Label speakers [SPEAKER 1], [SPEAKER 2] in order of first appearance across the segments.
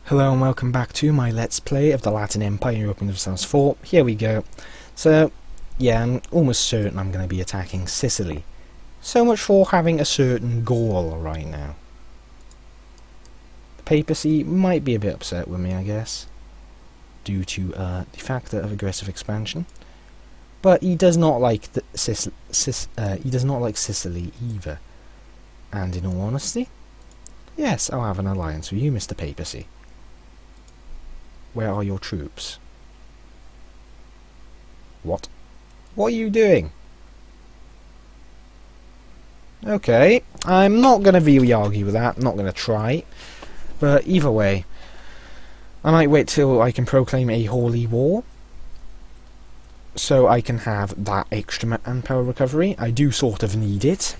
[SPEAKER 1] Hello and welcome back to my Let's Play of the Latin Empire European Resistance 4. Here we go. So, yeah, I'm almost certain I'm going to be attacking Sicily. So much for having a certain goal right now. The papacy might be a bit upset with me, I guess, due to the factor of aggressive expansion. But he does not like he does not like Sicily either. And in all honesty, yes, I'll have an alliance with you, Mr. Papacy. Where are your troops? What? What are you doing? Okay, I'm not going to really argue with that, I'm not going to try. But either way, I might wait till I can proclaim a holy war, so I can have that extra manpower recovery. I do sort of need it.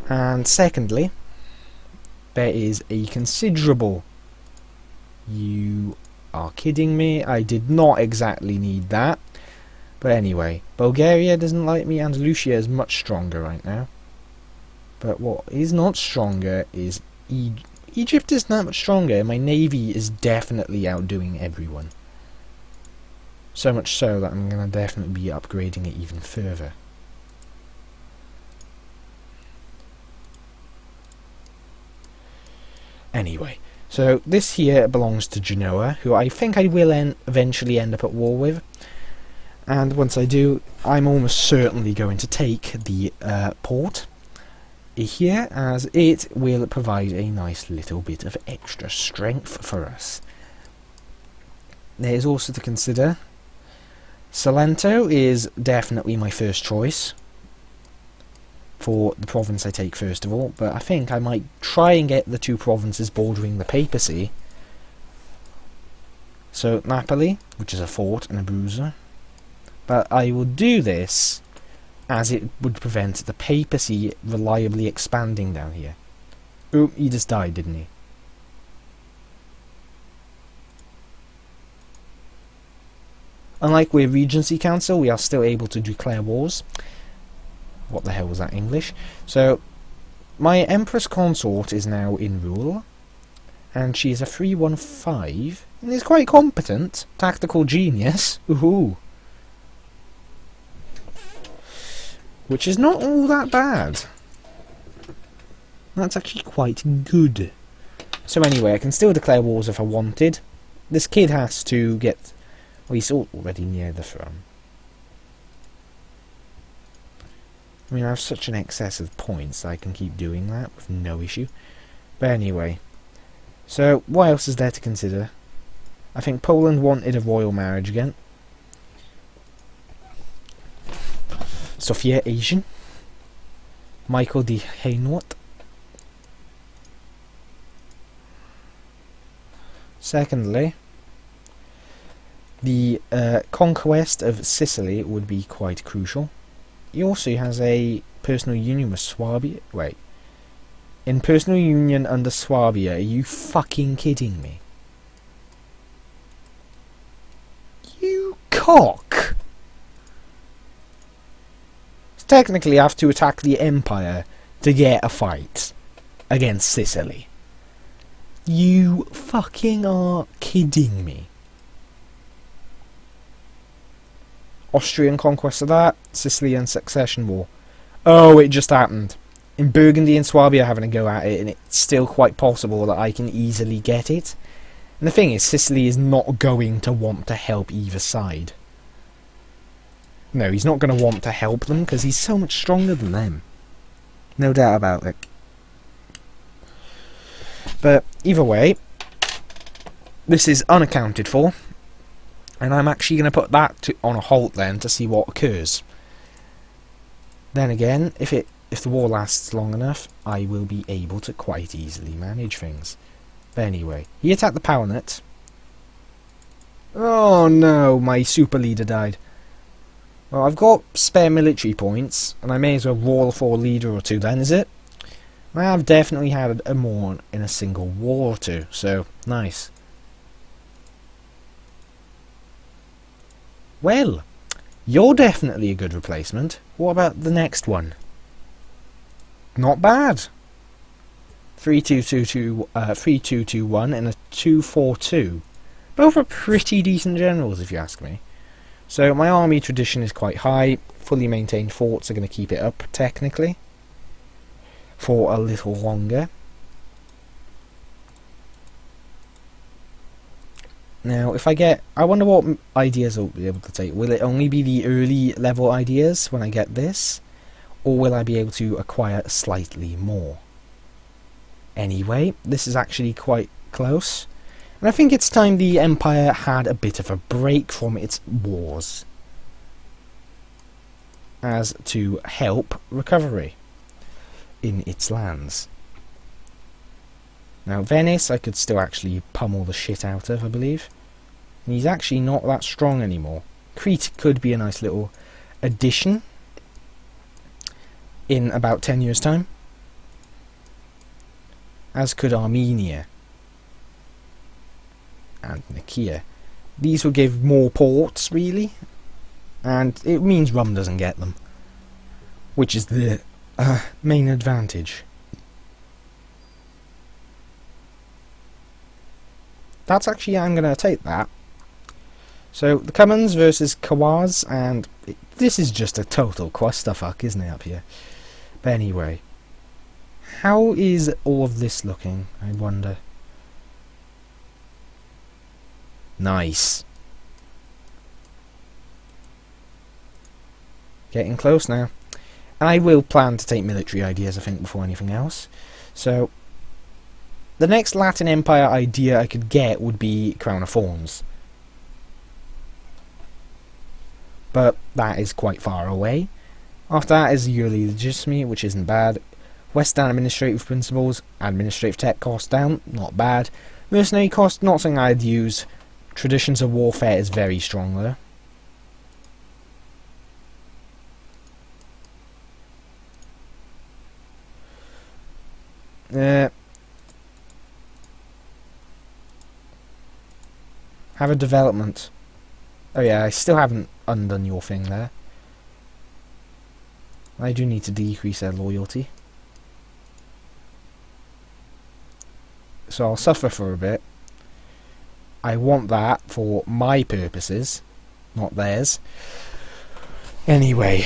[SPEAKER 1] And secondly, there is a considerable... You are kidding me, I did not exactly need that. But anyway, Bulgaria doesn't like me, Andalusia is much stronger right now. But what is not stronger is Egypt isn't that much stronger. My navy is definitely outdoing everyone. So much so that I'm going to definitely be upgrading it even further. Anyway, so this here belongs to Genoa, who I think I will eventually end up at war with. And once I do, I'm almost certainly going to take the port here, as it will provide a nice little bit of extra strength for us. There is also to consider, Salento is definitely my first choice for the province I take first of all, but I think I might try and get the two provinces bordering the papacy. So Napoli, which is a fort and a bruiser, but I will do this as it would prevent the papacy reliably expanding down here. Oh, he just died, didn't he? Unlike with Regency Council, we are still able to declare wars. What the hell was that English? So, my Empress Consort is now in rule, and she is a 315, and is quite competent. Tactical genius. Ooh. Which is not all that bad. That's actually quite good. So anyway, I can still declare wars if I wanted. This kid has to get... Well, he's already near the throne. I mean, I have such an excess of points that I can keep doing that with no issue. But anyway, so what else is there to consider? I think Poland wanted a royal marriage again. Sophia Asian. Michael de Hainaut. Secondly, the conquest of Sicily would be quite crucial. He also has a personal union with Swabia. Wait. In personal union under Swabia, are you fucking kidding me? You cock! Technically, I have to attack the Empire to get a fight against Sicily. You fucking are kidding me. Austrian conquest of that, Sicilian succession war. Oh, it just happened. In Burgundy and Swabia having a go at it, and it's still quite possible that I can easily get it. And the thing is, Sicily is not going to want to help either side. No, he's not going to want to help them, because he's so much stronger than them. No doubt about it. But either way, this is unaccounted for. And I'm actually going to put that on a halt then to see what occurs. Then again, if the war lasts long enough, I will be able to quite easily manage things. But anyway, he attacked the power net. Oh no, my super leader died. Well, I've got spare military points, and I may as well roll for a leader or two then, is it? I have definitely had a more in a single war or two, so nice. Well, you're definitely a good replacement. What about the next one? Not bad. 3221 and a 242. Both are pretty decent generals, if you ask me. So my army tradition is quite high. Fully maintained forts are going to keep it up, technically, for a little longer. Now, if I wonder what ideas I'll be able to take. Will it only be the early level ideas when I get this? Or will I be able to acquire slightly more? Anyway, this is actually quite close. And I think it's time the Empire had a bit of a break from its wars, as to help recovery in its lands. Now, Venice I could still actually pummel the shit out of, I believe. And he's actually not that strong anymore. Crete could be a nice little addition in about 10 years' time. As could Armenia and Nicaea. These will give more ports, really. And it means Rome doesn't get them, which is the main advantage. That's actually, I'm going to take that. So, the Cummins versus Kawaz, and this is just a total clusterfuck, isn't it, up here? But anyway, how is all of this looking, I wonder? Nice. Getting close now. And I will plan to take military ideas, I think, before anything else. So, the next Latin Empire idea I could get would be Crown of Thorns. But that is quite far away. After that is yearly legitimacy, which isn't bad. Western administrative principles, administrative tech cost down, not bad. Mercenary cost, not something I'd use. Traditions of warfare is very strong though. Have a development. Oh yeah, I still haven't undone your thing there. I do need to decrease their loyalty. So I'll suffer for a bit. I want that for my purposes, not theirs. Anyway,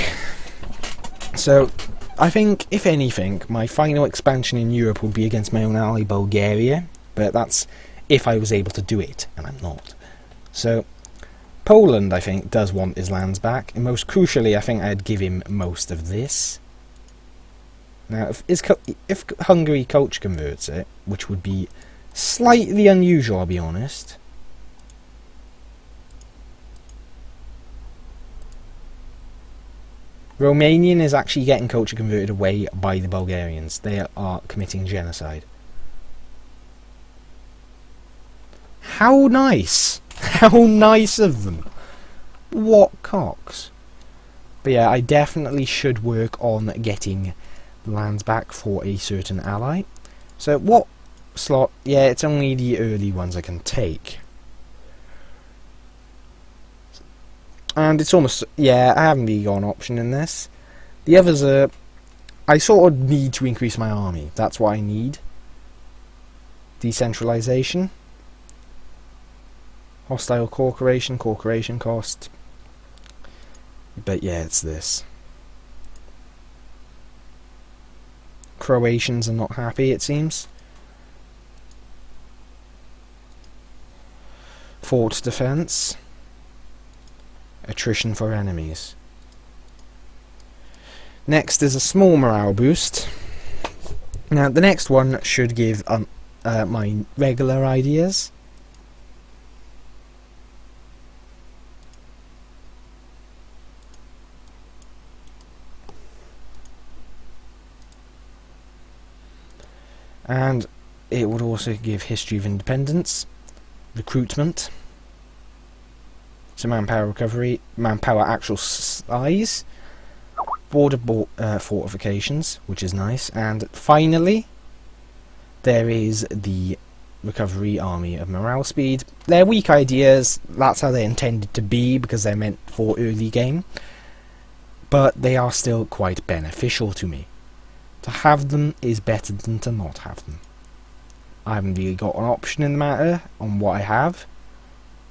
[SPEAKER 1] so I think, if anything, my final expansion in Europe would be against my own ally Bulgaria, but that's if I was able to do it, and I'm not. So, Poland, I think, does want his lands back, and most crucially, I think I'd give him most of this. Now, if Hungary culture converts it, which would be slightly unusual, I'll be honest. Romanian is actually getting culture converted away by the Bulgarians. They are committing genocide. How nice! How nice of them! What cocks! But yeah, I definitely should work on getting lands back for a certain ally. So what slot? Yeah, it's only the early ones I can take. And it's almost, yeah, I haven't really got an option in this. The others are, I sort of need to increase my army. That's what I need. Decentralization. Hostile corporation cost. But yeah, it's this. Croatians are not happy, it seems. Fort defense. Attrition for enemies. Next is a small morale boost. Now, the next one should give my regular ideas. And it would also give history of independence, recruitment, so manpower recovery, manpower actual size, border fortifications, which is nice, and finally there is the recovery army of morale speed. They're weak ideas, that's how they're intended to be because they're meant for early game, but they are still quite beneficial to me. To have them is better than to not have them. I haven't really got an option in the matter on what I have,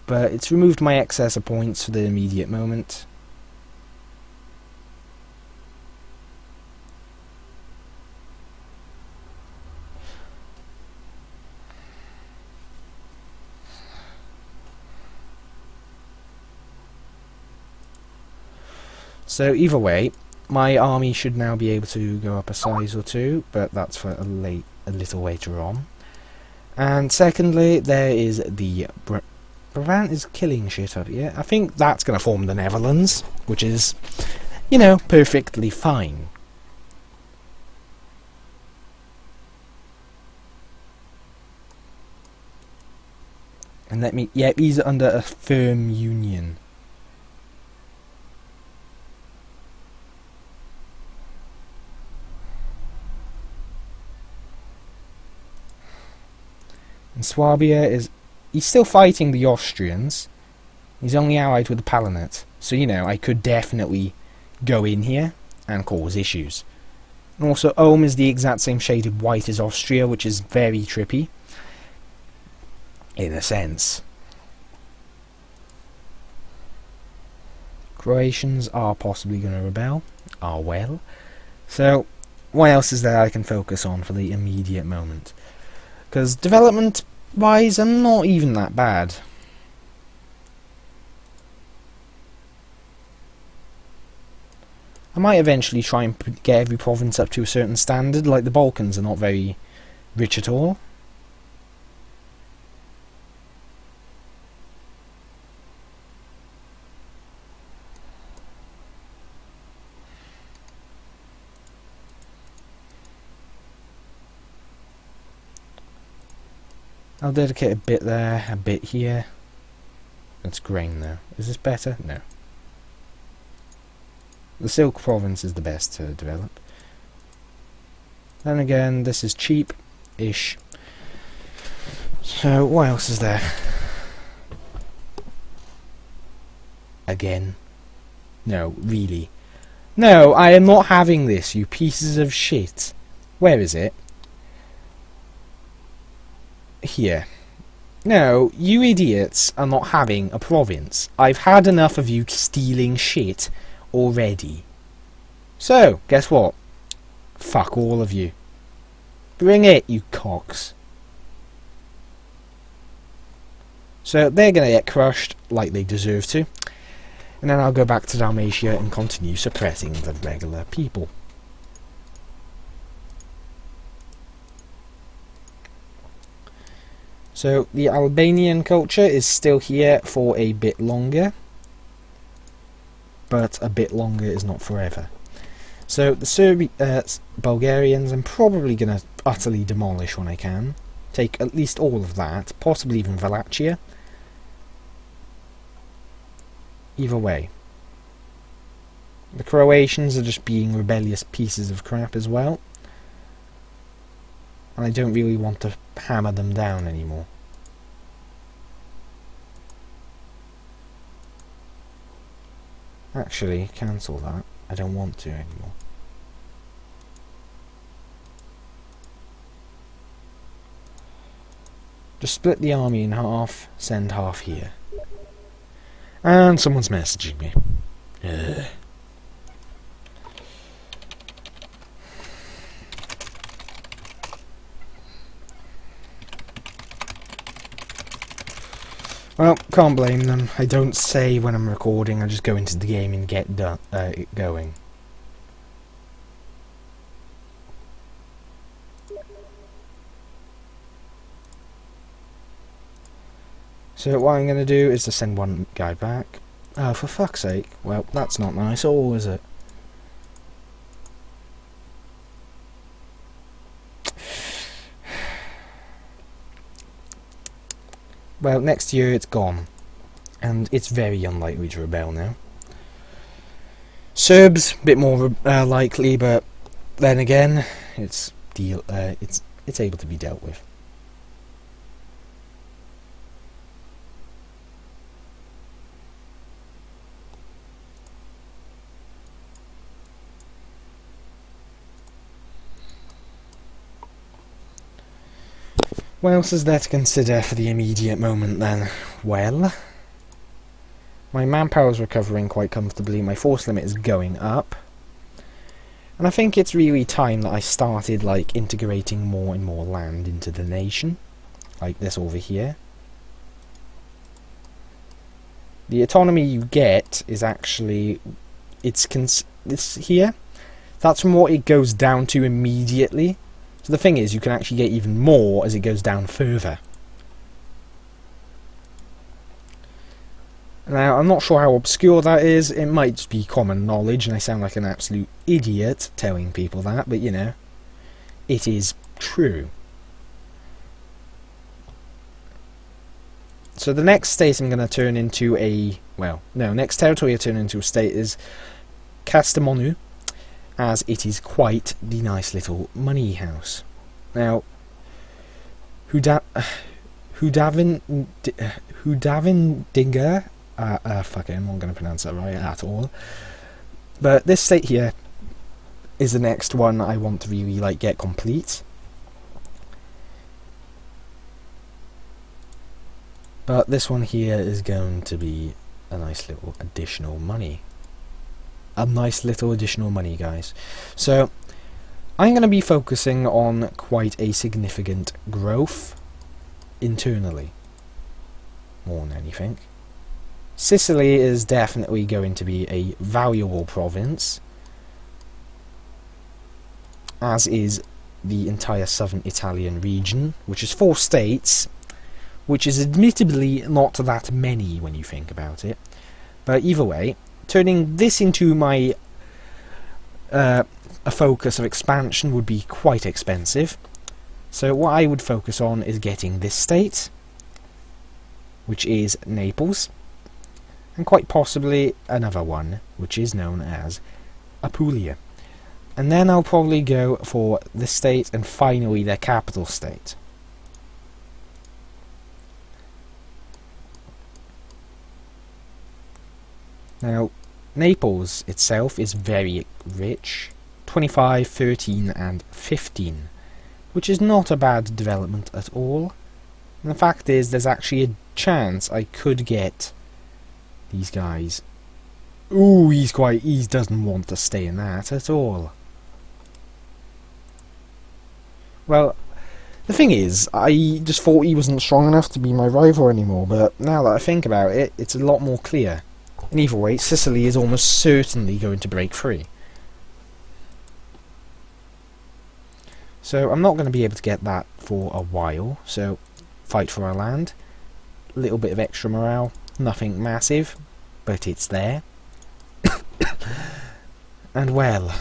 [SPEAKER 1] but it's removed my excess of points for the immediate moment. So either way, my army should now be able to go up a size or two, but that's for a little later on. And secondly, there is the Brabant is killing shit up here. I think that's going to form the Netherlands, which is, you know, perfectly fine. And let me, yeah, he's under a firm union. And Swabia is... he's still fighting the Austrians. He's only allied with the Palatinate. So, you know, I could definitely go in here and cause issues. And also, Ulm is the exact same shade of white as Austria, which is very trippy. In a sense. Croatians are possibly going to rebel. Are well. So, what else is there I can focus on for the immediate moment? Because development-wise, I'm not even that bad. I might eventually try and get every province up to a certain standard, like the Balkans are not very rich at all. I'll dedicate a bit there, a bit here. That's grain though. Is this better? No. The Silk province is the best to develop. Then again, this is cheap-ish. So, what else is there? Again. No, really. No, I am not having this, you pieces of shit. Where is it? Here. No, you idiots are not having a province. I've had enough of you stealing shit already. So, guess what? Fuck all of you. Bring it, you cocks. So, they're gonna get crushed like they deserve to. And then I'll go back to Dalmatia and continue suppressing the regular people. So the Albanian culture is still here for a bit longer, but a bit longer is not forever. So the Bulgarians I'm probably going to utterly demolish when I can. Take at least all of that, possibly even Wallachia. Either way. The Croatians are just being rebellious pieces of crap as well. And I don't really want to hammer them down anymore. Actually, cancel that. I don't want to anymore. Just split the army in half, send half here. And someone's messaging me. Ugh. Well, can't blame them. I don't say when I'm recording, I just go into the game and get it going. So what I'm going to do is to send one guy back. Oh, for fuck's sake. Well, that's not nice at all, is it? Well, next year it's gone. And it's very unlikely to rebel now. Serbs, a bit more likely, but then again, it's able to be dealt with. What else is there to consider for the immediate moment then? Well, my manpower is recovering quite comfortably, my force limit is going up, and I think it's really time that I started like integrating more and more land into the nation, like this over here. The autonomy you get is actually, it's here, that's from what it goes down to immediately. So the thing is, you can actually get even more as it goes down further. Now, I'm not sure how obscure that is. It might just be common knowledge, and I sound like an absolute idiot telling people that, but you know, it is true. So the next state I'm going to turn into a, well, no, next territory I turn into a state is Castamonu, as it is quite the nice little money house. Now, Hudavindinga, fuck it, I'm not going to pronounce that right at all. But this state here is the next one I want to really like get complete. But this one here is going to be a nice little additional money. A nice little additional money, guys. So, I'm going to be focusing on quite a significant growth internally, more than anything. Sicily is definitely going to be a valuable province, as is the entire southern Italian region, which is 4 states, which is admittedly not that many when you think about it. But either way, turning this into my a focus of expansion would be quite expensive. So what I would focus on is getting this state, which is Naples, and quite possibly another one, which is known as Apulia. And then I'll probably go for this state and finally their capital state. Now, Naples itself is very rich, 25, 13 and 15, which is not a bad development at all. And the fact is, there's actually a chance I could get these guys. Ooh, he doesn't want to stay in that at all. Well, the thing is, I just thought he wasn't strong enough to be my rival anymore, but now that I think about it, it's a lot more clear. And either way, Sicily is almost certainly going to break free. So I'm not going to be able to get that for a while, so fight for our land. A little bit of extra morale, nothing massive, but it's there. And well,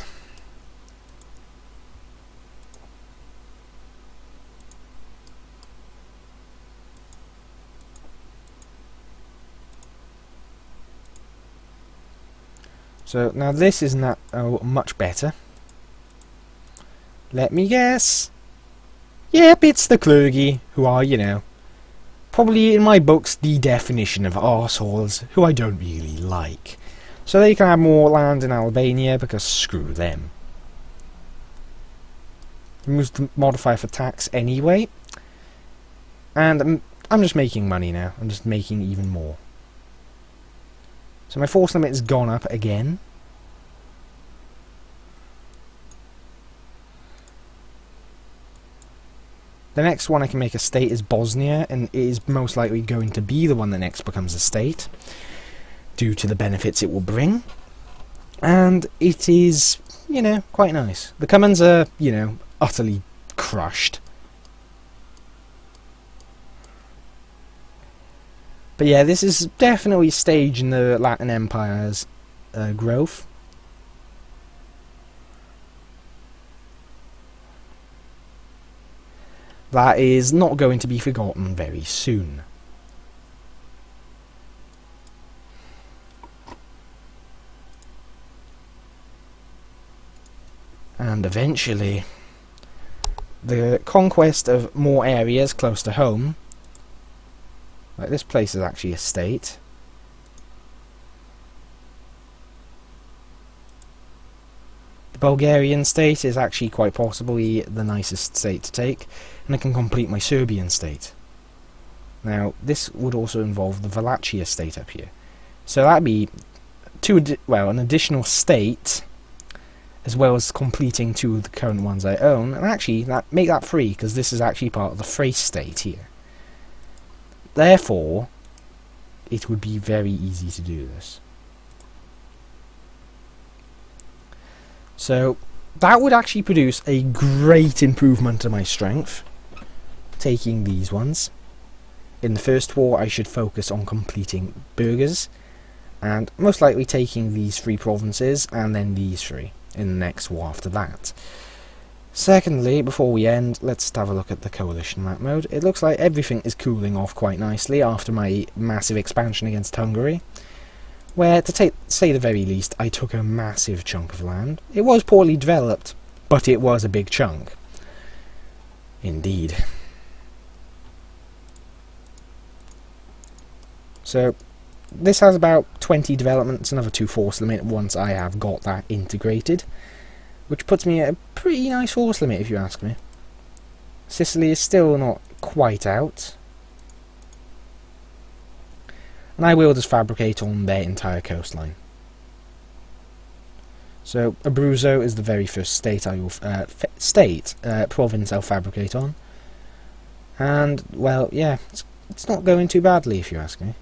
[SPEAKER 1] so now this is not much better. Let me guess. Yep, it's the clergy, who are, you know, probably in my books the definition of arseholes, who I don't really like. So they can have more land in Albania, because screw them. Remove the modifier for tax anyway. And I'm just making money now. I'm just making even more. So my force limit has gone up again. The next one I can make a state is Bosnia, and it is most likely going to be the one that next becomes a state, due to the benefits it will bring. And it is, you know, quite nice. The Cumans are, you know, utterly crushed. But yeah, this is definitely a stage in the Latin Empire's growth. That is not going to be forgotten very soon. And eventually, the conquest of more areas close to home. Like this place is actually a state. Bulgarian state is actually quite possibly the nicest state to take, and I can complete my Serbian state. Now, this would also involve the Wallachia state up here. So that'd be an additional state, as well as completing 2 of the current ones I own, and actually make that 3, because this is actually part of the Thrace state here. Therefore, it would be very easy to do this. So that would actually produce a great improvement to my strength, taking these ones. In the first war I should focus on completing burghers, and most likely taking these 3 provinces and then these 3 in the next war after that. Secondly, before we end, let's have a look at the coalition map mode. It looks like everything is cooling off quite nicely after my massive expansion against Hungary, where, to say the very least, I took a massive chunk of land. It was poorly developed, but it was a big chunk. Indeed. So, this has about 20 developments, another 2 force limit once I have got that integrated, which puts me at a pretty nice force limit if you ask me. Sicily is still not quite out, and I will just fabricate on their entire coastline. So Abruzzo is the very first state I will province I'll fabricate on, and well, yeah, it's not going too badly if you ask me.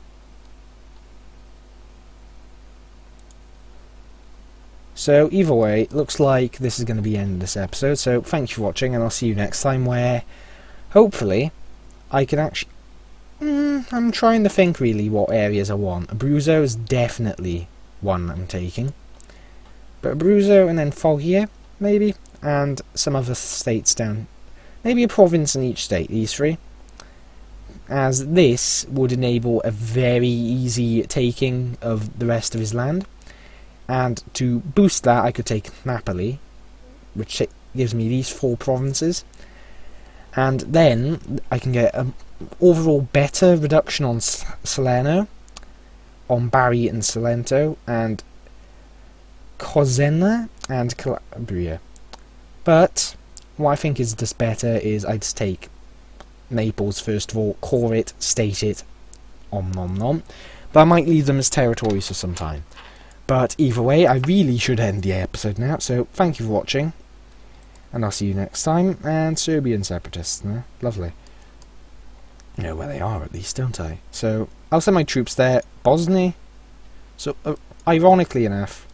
[SPEAKER 1] So either way, it looks like this is going to be the end of this episode, so thank you for watching, and I'll see you next time, where hopefully I can actually... I'm trying to think really what areas I want. Abruzzo is definitely one I'm taking, but Abruzzo and then Foggia, maybe, and some other states down. Maybe a province in each state, these 3, as this would enable a very easy taking of the rest of his land. And to boost that, I could take Napoli, which gives me these 4 provinces, and then I can get an overall better reduction on Salerno, on Bari and Salento, and Cosenza and Calabria. But what I think is just better is I just take Naples first of all, core it, state it, nom nom, but I might leave them as territories for some time. But either way, I really should end the episode now, so thank you for watching, and I'll see you next time. And Serbian separatists, no? Lovely. I know where they are at least, don't I? So, I'll send my troops there. Bosnia. So, ironically enough,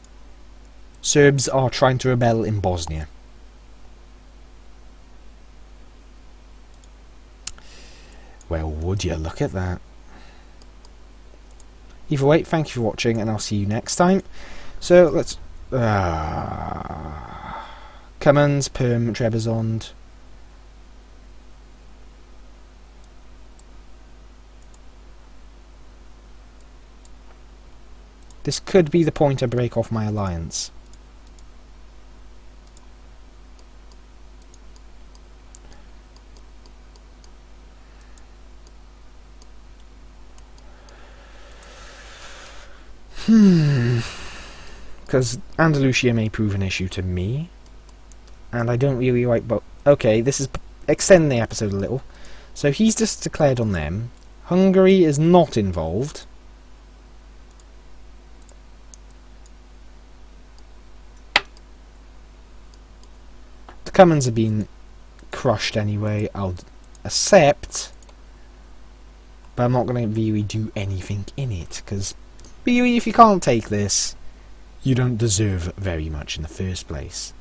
[SPEAKER 1] Serbs are trying to rebel in Bosnia. Well, would you look at that? Either way, thank you for watching, and I'll see you next time. So, let's... Cummins, Perm, Trebizond. This could be the point I break off my alliance. Because Andalusia may prove an issue to me, and I don't really like... But okay, this is extending the episode a little. So he's just declared on them. Hungary is not involved. The Cummins have been crushed anyway. I'll accept, but I'm not going to really do anything in it, because really, if you can't take this, you don't deserve very much in the first place.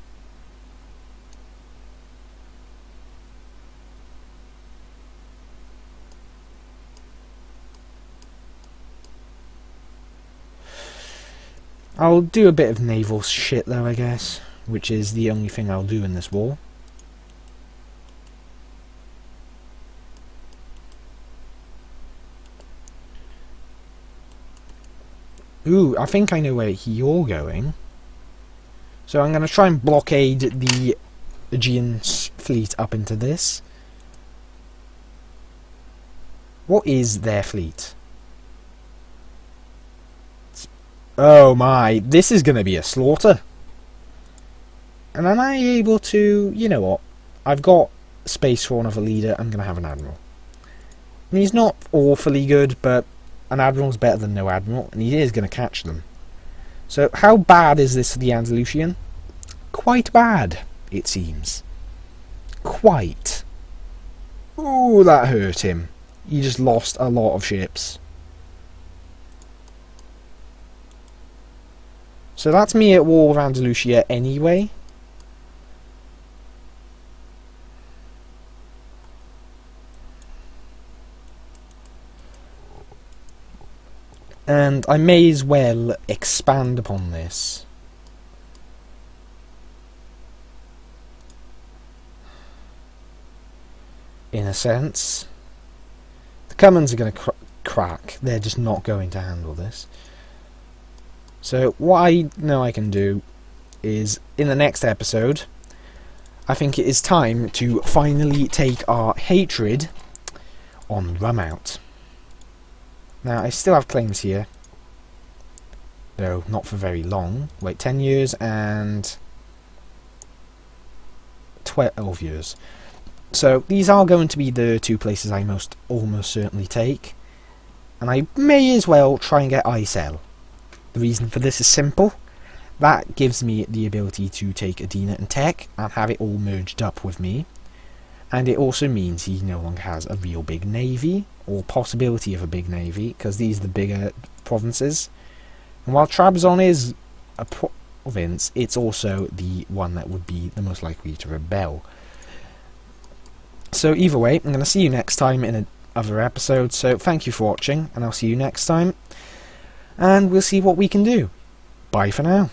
[SPEAKER 1] I'll do a bit of naval shit though, I guess, which is the only thing I'll do in this war. Ooh, I think I know where you're going. So I'm going to try and blockade the Aegean fleet up into this. What is their fleet? Oh my, this is going to be a slaughter. And am I able to... You know what? I've got space for another leader. I'm going to have an admiral. And he's not awfully good, but an admiral's better than no admiral, and he is going to catch them. So how bad is this for the Andalusian? Quite bad, it seems. Quite. Ooh, that hurt him. He just lost a lot of ships. So that's me at war with Andalusia anyway. And I may as well expand upon this. In a sense. The Cummins are going to crack. They're just not going to handle this. So what I know I can do is, in the next episode, I think it is time to finally take our hatred on Rum out. Now, I still have claims here, though not for very long. Wait, 10 years and 12 years. So, these are going to be the two places I almost certainly take. And I may as well try and get Icel. The reason for this is simple. That gives me the ability to take Adina and Tech and have it all merged up with me. And it also means he no longer has a real big navy, or possibility of a big navy, because these are the bigger provinces. And while Trabzon is a province, it's also the one that would be the most likely to rebel. So either way, I'm going to see you next time in another episode, so thank you for watching, and I'll see you next time, and we'll see what we can do. Bye for now.